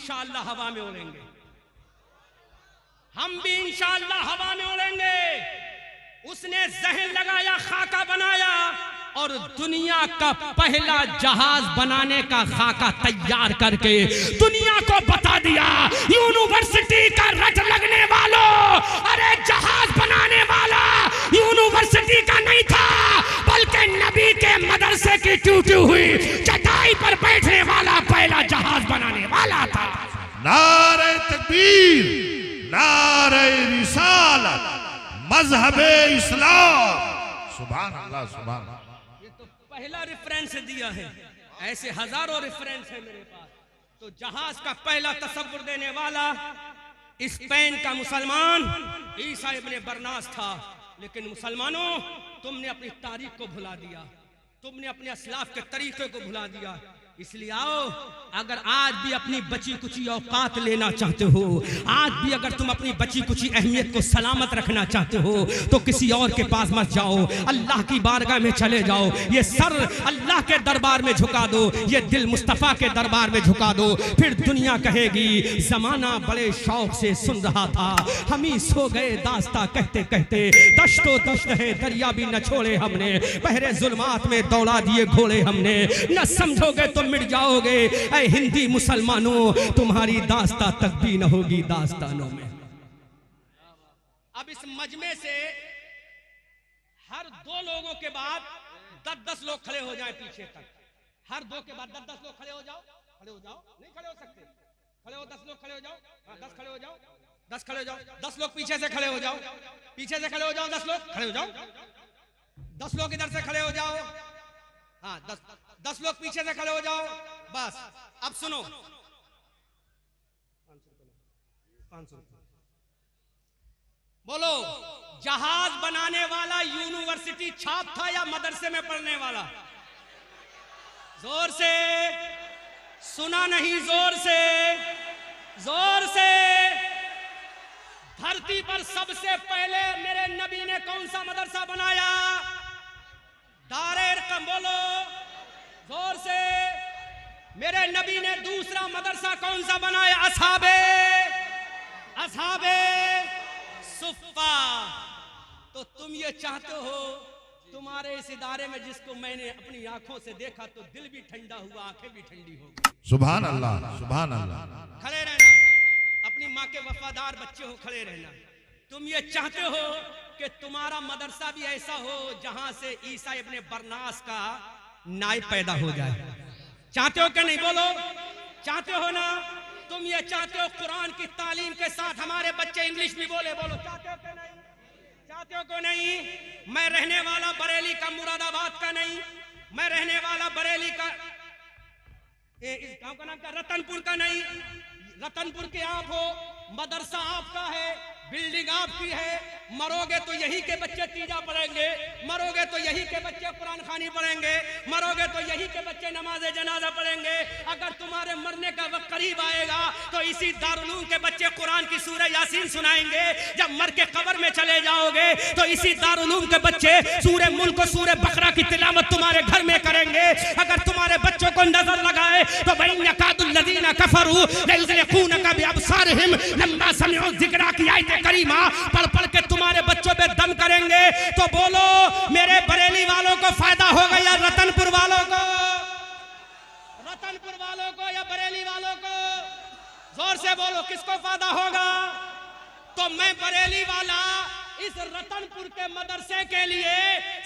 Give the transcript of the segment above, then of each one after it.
इंशाअल्लाह हवा में उड़ेंगे, हम भी इंशाअल्लाह हवा में उड़ेंगे। उसने जहन लगाया, खाका बनाया और दुनिया का पहला जहाज बनाने का खाका तैयार करके दुनिया को बता दिया, यूनिवर्सिटी का रट लगने वालों, अरे जहाज बनाने वाला यूनिवर्सिटी का नहीं था, बल्कि नबी के मदरसे की टूटी हुई चटाई पर बैठने वाला पहला जहाज बनाने वाला था। नारे तकबीर, नारे रिसालत, मजहबे इस्लाम। सुभान अल्लाह, सुभान अल्लाह। पहला रेफरेंस दिया है, ऐसे हजारों रेफरेंस है मेरे पास। तो जहाज का पहला तसव्वुर देने वाला स्पेन का मुसलमान ईसा इब्ने बरनास था। लेकिन मुसलमानों, तुमने अपनी तारीख को भुला दिया, तुमने अपने असलाफ के तरीके को भुला दिया। इसलिए आओ, अगर आज भी अपनी बची कुची औकात लेना चाहते हो, आज भी अगर तुम अपनी बची कुची अहमियत को सलामत रखना चाहते हो, तो किसी और के पास मत जाओ, अल्लाह की बारगाह में चले जाओ। ये सर अल्लाह के दरबार में झुका दो, ये दिल मुस्तफ़ा के दरबार में झुका दो। फिर दुनिया कहेगी जमाना बड़े शौक से सुन रहा था, हम ही सो गए दास्ता कहते कहते, दश्तो दश्त है दरिया भी न छोड़े हमने, बहरे जुल्मात में दौड़ा दिए घोड़े हमने, न समझोगे तो मिट जाओगे। ऐ हिंदी मुसलमानों, तुम्हारी दास्ता तक भी न होगी दास्तानों में। अब इस मजमे से हर 2 लोगों के बाद 10-10 लोग खड़े हो जाएं पीछे तक, हर 2 के बाद 10-10 लोग खड़े हो जाओ, खड़े हो जाओ, नहीं खड़े हो सकते, खड़े हो 10 लोग खड़े हो जाओ, 10 खड़े हो जाओ, 10 खड़े हो जाओ, 10 लोग पीछे से खड़े हो जाओ, पीछे से खड़े हो जाओ, 10 लोग खड़े हो जाओ, 10 लोग इधर से खड़े हो जाओ, हाँ 10 लोग पीछे से खड़े हो जाओ। बस अब सुनो, 500 बोलो, जहाज बनाने वाला यूनिवर्सिटी छाप था या मदरसे में पढ़ने वाला? जोर से सुना नहीं, जोर से, जोर से। धरती पर सबसे पहले मेरे नबी ने कौन सा मदरसा बनाया? दारे कम बोलो जोर से। मेरे नबी ने दूसरा मदरसा कौन सा बनाया? असहाबे सुफ्फा। तो तुम ये चाहते हो तुम्हारे इस इदारे में जिसको मैंने अपनी आंखों से देखा तो दिल भी ठंडा हुआ, आंखें भी ठंडी हो गई। सुभान अल्लाह, सुभान अल्लाह। खड़े रहना, अपनी माँ के वफादार बच्चे हो, खड़े रहना। तुम ये चाहते हो कि तुम्हारा मदरसा भी ऐसा हो जहां से ईसा इब्ने बरनास का नायब पैदा हो जाए। चाहते हो कि नहीं? बोलो, चाहते हो ना? तुम ये चाहते हो कुरान की तालीम के साथ हमारे बच्चे इंग्लिश भी बोले? बोलो, चाहते हो कि नहीं? चाहते हो कि नहीं? मैं रहने वाला बरेली का, मुरादाबाद का नहीं, मैं रहने वाला बरेली का, इस गांव का नाम क्या? रतनपुर का नहीं। रतनपुर के आप हो, मदरसा आपका है, बिल्डिंग आपकी है। मरोगे तो यही के बच्चे तीजा पढ़ेंगे, मरोगे तो यही के बच्चे कुरान खानी पढ़ेंगे, मरोगे तो यही के बच्चे नमाज जनाजा पढ़ेंगे। अगर तुम्हारे मरने का वक्त करीब आएगा तो इसी दारुल के बच्चे कुरान की सूरह यासीन सुनाएंगे। जब मर के कब्र में चले जाओगे तो इसी दारुल के बच्चे सूरह मुल्क और सूरह बकरा की तिलावत तुम्हारे घर में करेंगे। अगर तुम्हारे बच्चों को नजर लगाए तो वइन्नकादुल्लज़ीना कफरू लयुज़लिकूनका बिअबसारिहिम लम्मा समिअू ज़िक्रा की आयत करीमा पढ़ पढ़ के तुम्हारे बच्चों पे दम करेंगे। तो बोलो, मेरे बरेली वालों को फायदा होगा या रतनपुर वालों को? रतनपुर वालों को या बरेली वालों को? जोर से बोलो, किसको फायदा होगा? तो मैं बरेली वाला इस रतनपुर के मदरसे के लिए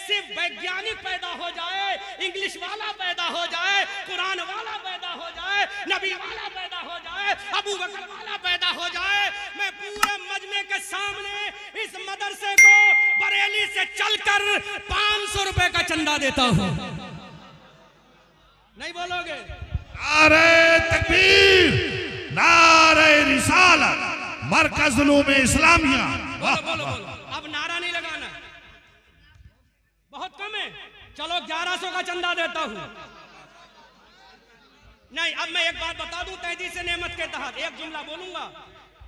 सिर्फ वैज्ञानिक पैदा हो जाए, इंग्लिश वाला पैदा हो जाए, कुरान वाला पैदा हो जाए, नबी वाला पैदा हो जाए, अबू बकर वाला पैदा हो जाए, मैं पूरे मजमे के सामने इस मदरसे को बरेली से चलकर 500 रुपए का चंदा देता हूं। नहीं बोलोगे? नारे तकबीर, नारे रिसालत, मरकज़ उलूम इस्लामिया। बोलो बोलो बोलो, अब नारा नहीं लगाना, बहुत कम है। चलो 1100 का चंदा देता हूं। नहीं, अब मैं एक बात बता दूं, तहदीद से नेमत के तहत एक जुमला बोलूंगा।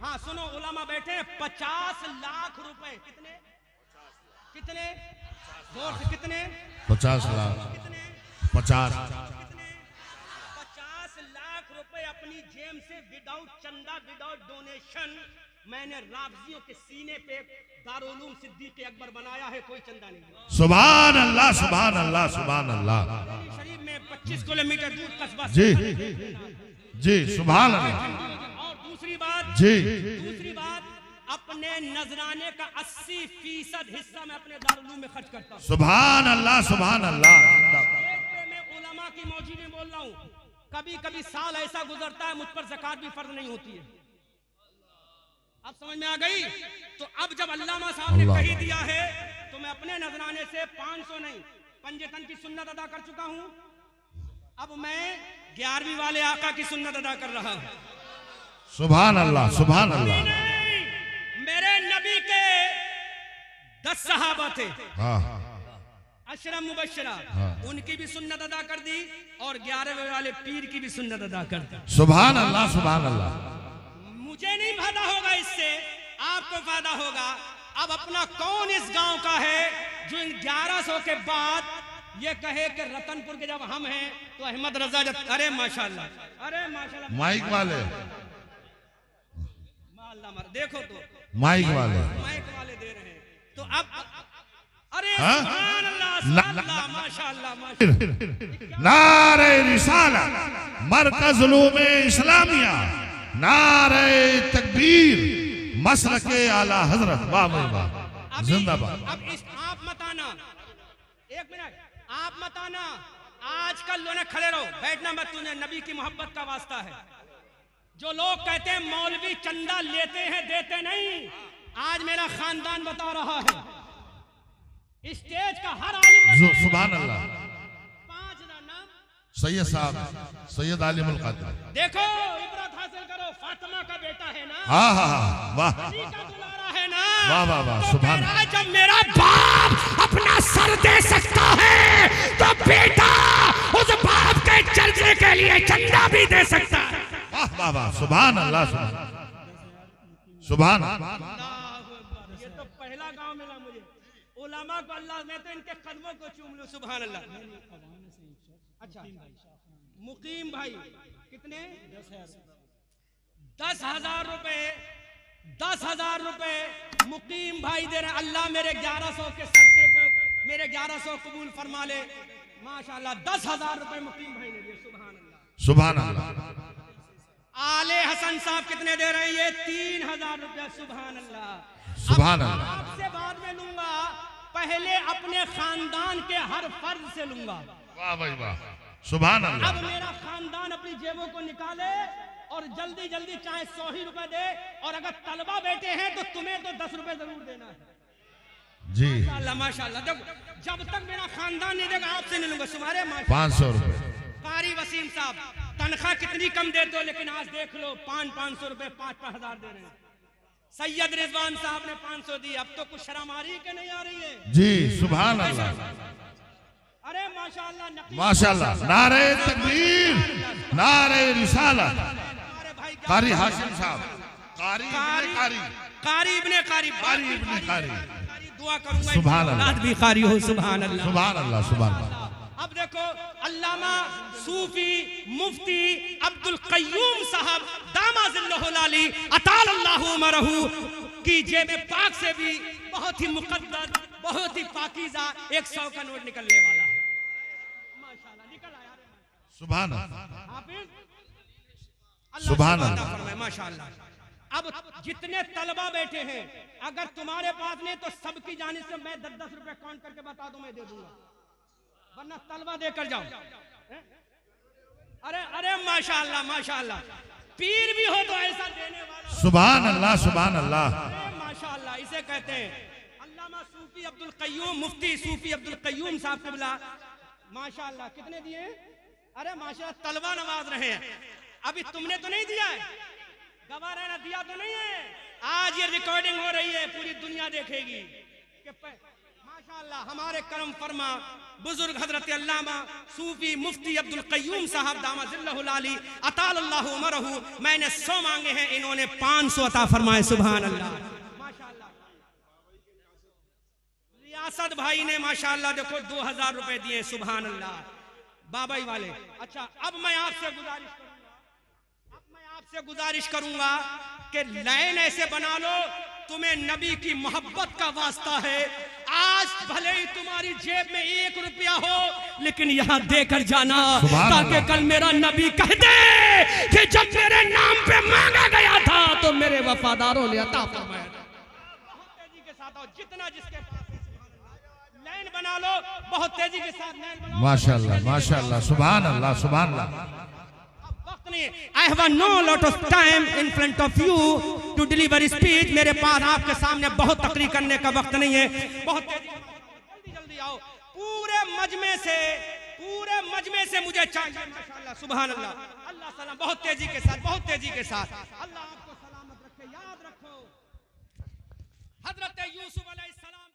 हाँ सुनो, उलमा बैठे हैं। 50 लाख रुपए। कितने? कितने? जोर से कितने? 50 लाख। कितने? 50 कितने? 50 लाख रुपए अपने अपनी जेब से विदाउट चंदा विदाउट डोनेशन मैंने राफजियों के सीने पे दारुल उलूम सिद्दीक अकबर बनाया है, कोई चंदा नहीं। सुभान अल्लाह, सुभान अल्लाह, सुभान अल्लाह। शरीफ में 25 किलोमीटर दूर कस्बा जी जी, सुभान अल्लाह। और दूसरी बात जी, अपने नजराने का 80% हिस्सा मैं अपने दारुल उलूम में खर्च करता हूँ। सुभान अल्लाह, सुभान अल्लाह। मैं उलमा की मौजूद में बोल रहा हूँ, कभी कभी साल ऐसा गुजरता है मुझ पर ज़कात भी फर्ज नहीं होती है। अब समझ में आ गई? तो अब जब अल्लामा साहब ने कही दिया है तो मैं अपने नजराने से 500 नहीं, पंजतन की सुन्नत अदा कर चुका हूं। अब मैं 11वीं वाले आका की सुन्नत अदा कर रहा हूं। सुभान अल्लाह, सुभान अल्लाह। मेरे नबी के 10 सहाबा थे, हाँ, अशरा मुबशरा, उनकी भी सुन्नत अदा कर दी और 11वें वाले पीर की भी सुन्नत अदा कर दी। सुभान अल्लाह, सुभान अल्लाह। मुझे नहीं फायदा होगा इससे, आपको फायदा होगा। अब अपना कौन इस गांव का है जो इन 1100 के बाद ये कहे कि रतनपुर के जब हम हैं तो अहमद रजा अरे माशाल्लाह, अरे माशाल्लाह, माइक वाले, देखो तो माइक वाले दे रहे हैं। तो अब अरे हाँ? सुभान अल्लाह, माशाल्लाह, माशाल्लाह। नारे रिसालत, मरकज़ उलूम इस्लामिया, नारे तकबीर, मसलके आला हजरत, वाह भाई वाह, जिंदाबाद। अब इस आप मत आना, एक मिनट आप मत आना, आजकल लोग खड़े रहो, बैठना मत, तुझे नबी की मोहब्बत का वास्ता है। जो लोग कहते हैं मौलवी चंदा लेते हैं देते नहीं, आज मेरा खानदान बता रहा है, स्टेज का हर आलिम सुभान अल्लाह। 5 नाम सैयद साहब, सैयद आलिमुल क़द्र, देखो, इबरत हासिल करो, फातिमा का बेटा है ना, हाँ हाँ हाँ, वाह अली का दुलारा है ना, वाह वाह वाह, तो सुभान कह रहा है, जब मेरा बाप अपना सर दे सकता है तो बेटा उस बाप के चर्चे के लिए चंदा भी दे सकता है। वाह वाह वाह, सुभान अल्लाह, सुभान। ये तो पहला गांव मिला मुझे, उलमा को अल्लाह, मैं तो इनके कदमों को चूम लूं, सुभान अल्लाह। अच्छा, मुकीम भाई कितने? 10,000 रुपए, 10,000 रुपए मुकीम भाई दे रहे। अल्लाह मेरे 1100 के सत्ते को मेरे 1100 कबूल फरमा ले, माशाल्लाह। 10,000 रुपए मुकीम भाई ने दिए, सुभान अल्लाह, सुभान अल्लाह। आले हसन साहब कितने दे रहे हैं? ये 3,000 रुपया, सुभान अल्लाह, सुभान अल्लाह। आपसे बाद में लूंगा, पहले अपने खानदान के हर फर्द से लूंगा। वाह भाई वाह, सुभान अल्लाह। अब मेरा खानदान अपनी जेबों को निकाले और जल्दी जल्दी चाहे 100 ही रुपए दे, और अगर तलबा बैठे हैं तो तुम्हें तो 10 रुपए जरूर देना है जी, माशाल्लाह, माशाल्लाह। जब तक मेरा खानदान नहीं देगा आपसे नहीं लूंगा। तुम्हारे 500 रुपए। कारी वसीम साहब, तनख्वाह कितनी कम देते हो, लेकिन आज देख लो 500 रुपए 5,000 दे रहे हैं। सैयद रिजवान साहब ने 500 दी, अब तो कुछ शर्म आ रही है कि नहीं आ रही है? जी, सुभान अल्लाह, अरे माशाल्लाह, माशाल्लाह। नारे तकबीर, नारे रिसालत। कारी हाशिम साहब, कारी इब्ने कारी, कारी इब्ने कारी, कारी इब्ने कारी, दुआ करूंगा सुभान अल्लाह, भी कारी हो, सुभान अल्लाह, सुभान अल्लाह, सुभान अल्लाह। अब देखो, अल्लामा सूफी मुफ्ती अब्दुल कय्यूम साहब दामाजिल्लहुल आली अतालल्लाहु उमरहू की जेब पाक से भी बहुत ही मुकद्दस, बहुत ही पाकीज़ा 100 का नोट निकलने वाला है, माशाल्लाह, निकल आया। सुभान अल्लाह, हाफिज, सुभान अल्लाह अल्लाह। फरमाए, माशाल्लाह। अब जितने तलबा बैठे हैं, अगर तुम्हारे पास नहीं तो सबकी जानिब से मैं 10-10 रुपए काउंट करके बता दूं, मैं दे दूंगा, वरना तलबा देकर जाओ। अरे अरे माशाल्लाह, माशाल्लाह, पीर भी हो तो ऐसा देने वाला, सुभान अल्लाह, सुभान अल्लाह। माशाल्लाह। इसे कहते हैं अल्लामा सूफी अब्दुल कय्यूम, मुफ्ती सूफी अब्दुल कय्यूम साहब क़िबला, माशाल्लाह। कितने दिए? अरे माशाल्लाह, तलबा नवाज रहे हैं। अभी तुमने तो नहीं दिया है, गवाह रहना, दिया तो नहीं है। आज ये रिकॉर्डिंग हो रही है, पूरी दुनिया देखेगी कि माशाल्लाह हमारे करम फरमा बुजुर्ग हजरत अल्लामा सूफी मुफ्ती अब्दुल कय्यूम साहब दामाजिल्लहुल आली अतालल्लाहु उमरहू, मैंने 100 मांगे हैं, इन्होंने 500 अता फरमाए, सुभान अल्लाह, माशाल्लाह। रियासत भाई ने माशाल्लाह देखो 2,000 रुपए दिए, सुभान अल्लाह, बाबाई वाले। अच्छा, अब मैं आपसे गुजारिश करूंगा, से गुजारिश करूंगा कि लाइन ऐसे बना लो, तुम्हें नबी की मोहब्बत का वास्ता है। आज भले ही तुम्हारी जेब में 1 रुपया हो, लेकिन यहाँ देकर जाना, ताकि कल मेरा नबी कह दे कि जब मेरे नाम पे मांगा गया था तो मेरे वफादारों ने अता फरमाया। बहुत तेजी के साथ आओ, जितना जिसके पास लाइन बना लो, बहुत तेजी के साथ लाइन बनाओ। माशाअल्लाह माशाअल्लाह, सुभान अल्लाह सुभान अल्लाह। I have no lot of time in front of you to deliver speech. मेरे पास आपके सामने बहुत तकरीर करने का वक्त नहीं है। बहुत जल्दी जल्दी आओ। पूरे मजमे से मुझे चाहिए। माशाअल्लाह सुभान अल्लाह, अल्लाह सलाम। बहुत तेजी के साथ, बहुत तेजी के साथ। अल्लाह आपको सलामत रखे। याद रखो हजरत यूसुफ अलैहिस्सलाम